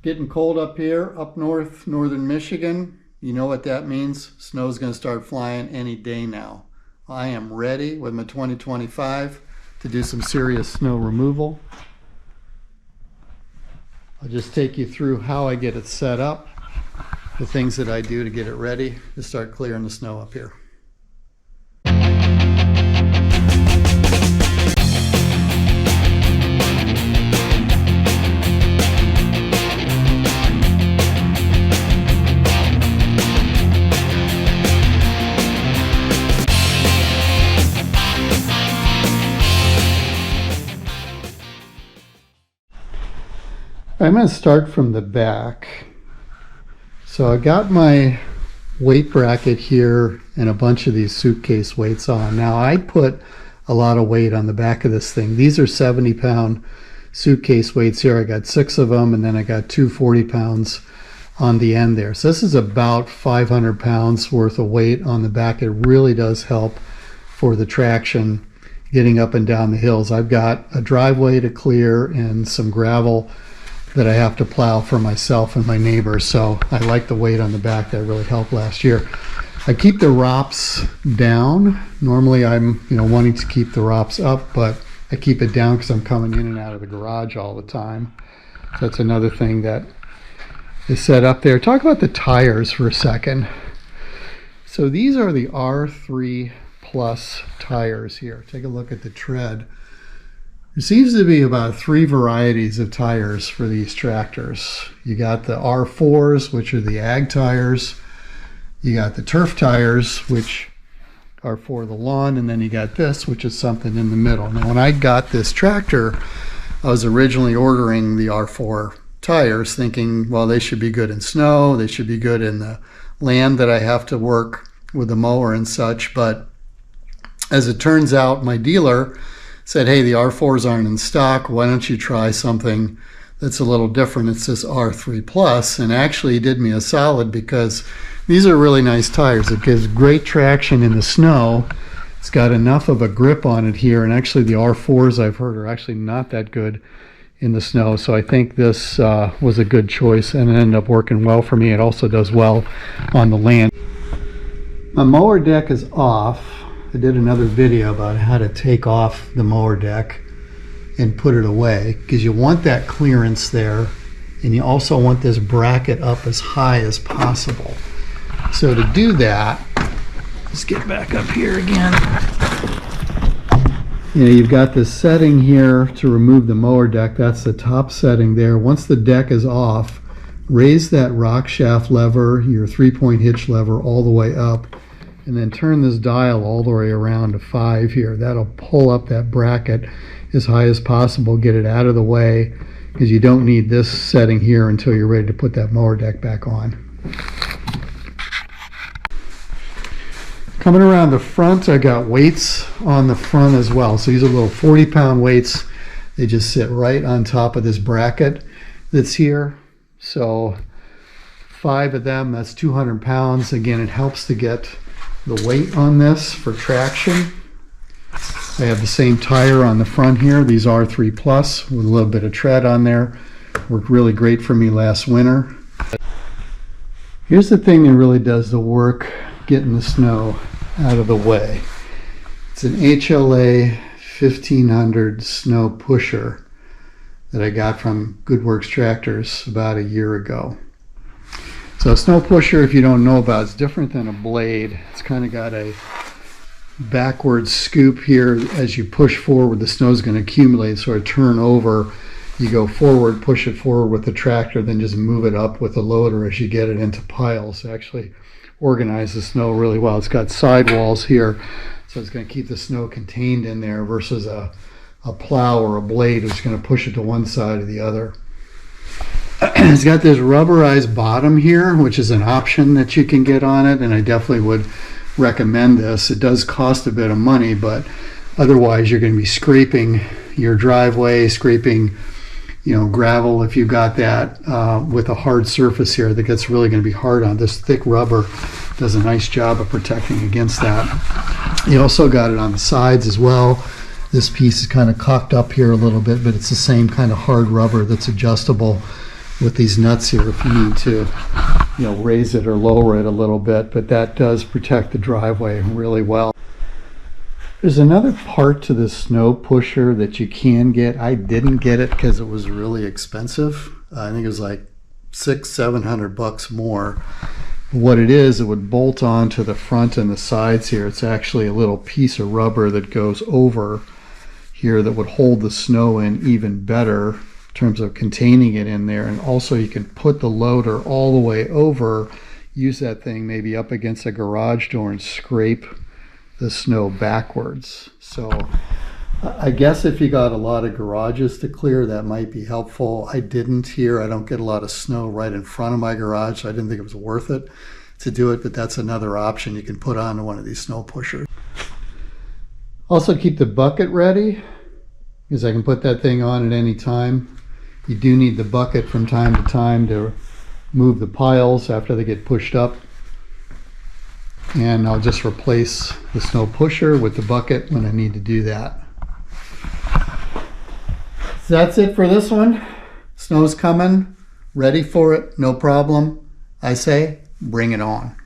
Getting cold up here, up north, northern Michigan. You know what that means. Snow's going to start flying any day now. I am ready with my 2025 to do some serious snow removal. I'll just take you through how I get it set up, the things that I do to get it ready to start clearing the snow up here. I'm going to start from the back. So I got my weight bracket here and a bunch of these suitcase weights on. Now I put a lot of weight on the back of this thing. These are 70-pound suitcase weights here. I got 6 of them, and then I got 2 40 pounds on the end there. So this is about 500 pounds worth of weight on the back. It really does help for the traction getting up and down the hills. I've got a driveway to clear and some gravel that I have to plow for myself and my neighbors, so I like the weight on the back. That really helped last year. I keep the ROPS down. Normally I'm wanting to keep the ROPS up, but I keep it down because I'm coming in and out of the garage all the time. So that's another thing that is set up there. Talk about the tires for a second. So these are the R3 Plus tires here. Take a look at the tread. There seems to be about 3 varieties of tires for these tractors. You got the R4s, which are the ag tires. You got the turf tires, which are for the lawn, and then you got this, which is something in the middle. Now, when I got this tractor, I was originally ordering the R4 tires, thinking, well, they should be good in snow, they should be good in the land that I have to work with the mower and such. But as it turns out, my dealer said, hey, the R4s aren't in stock. Why don't you try something that's a little different? It's this R3 Plus, and actually he did me a solid because these are really nice tires. It gives great traction in the snow. It's got enough of a grip on it here, and actually the R4s I've heard are actually not that good in the snow, so I think this was a good choice, and it ended up working well for me. It also does well on the land. My mower deck is off. I did another video about how to take off the mower deck and put it away, because you want that clearance there, and you also want this bracket up as high as possible. So to do that, let's get back up here again. You've got this setting here to remove the mower deck. That's the top setting there. Once the deck is off, raise that rock shaft lever, your 3-point hitch lever, all the way up, and then turn this dial all the way around to 5 here. That'll pull up that bracket as high as possible, get it out of the way, because you don't need this setting here until you're ready to put that mower deck back on. Coming around the front, I got weights on the front as well. So these are little 40-pound weights. They just sit right on top of this bracket that's here. So 5 of them, that's 200 pounds. Again, it helps to get the weight on this for traction. I have the same tire on the front here. These are R3 Plus with a little bit of tread on there. Worked really great for me last winter. Here's the thing that really does the work getting the snow out of the way. It's an HLA 1500 Snowpusher that I got from Goodworks Tractors about a year ago. So a Snowpusher, if you don't know about, it's different than a blade. It's kind of got a backward scoop here. As you push forward, the snow is going to accumulate, so I turn over. You go forward, push it forward with the tractor, then just move it up with the loader as you get it into piles. Actually organize the snow really well. It's got sidewalls here, so it's going to keep the snow contained in there versus a plow or a blade which is going to push it to one side or the other. It's got this rubberized bottom here, which is an option that you can get on it, and I definitely would recommend this. It does cost a bit of money, but otherwise you're going to be scraping your driveway, scraping gravel if you got that with a hard surface here. I think that's really going to be hard on. This thick rubber does a nice job of protecting against that. You also got it on the sides as well. This piece is kind of cocked up here a little bit, but it's the same kind of hard rubber that's adjustable with these nuts here if you need to, raise it or lower it a little bit, but that does protect the driveway really well. There's another part to the Snowpusher that you can get. I didn't get it because it was really expensive. I think it was like $600-700 more. What it is, it would bolt on to the front and the sides here. It's actually a little piece of rubber that goes over here that would hold the snow in even better in terms of containing it in there. And also you can put the loader all the way over, use that thing maybe up against a garage door and scrape the snow backwards. So I guess if you got a lot of garages to clear, that might be helpful. I didn't here. I don't get a lot of snow right in front of my garage, so I didn't think it was worth it to do it, but that's another option you can put on one of these Snowpushers. Also keep the bucket ready, because I can put that thing on at any time. You do need the bucket from time to time to move the piles after they get pushed up. And I'll just replace the Snowpusher with the bucket when I need to do that. So that's it for this one. Snow's coming, ready for it, no problem. I say, bring it on.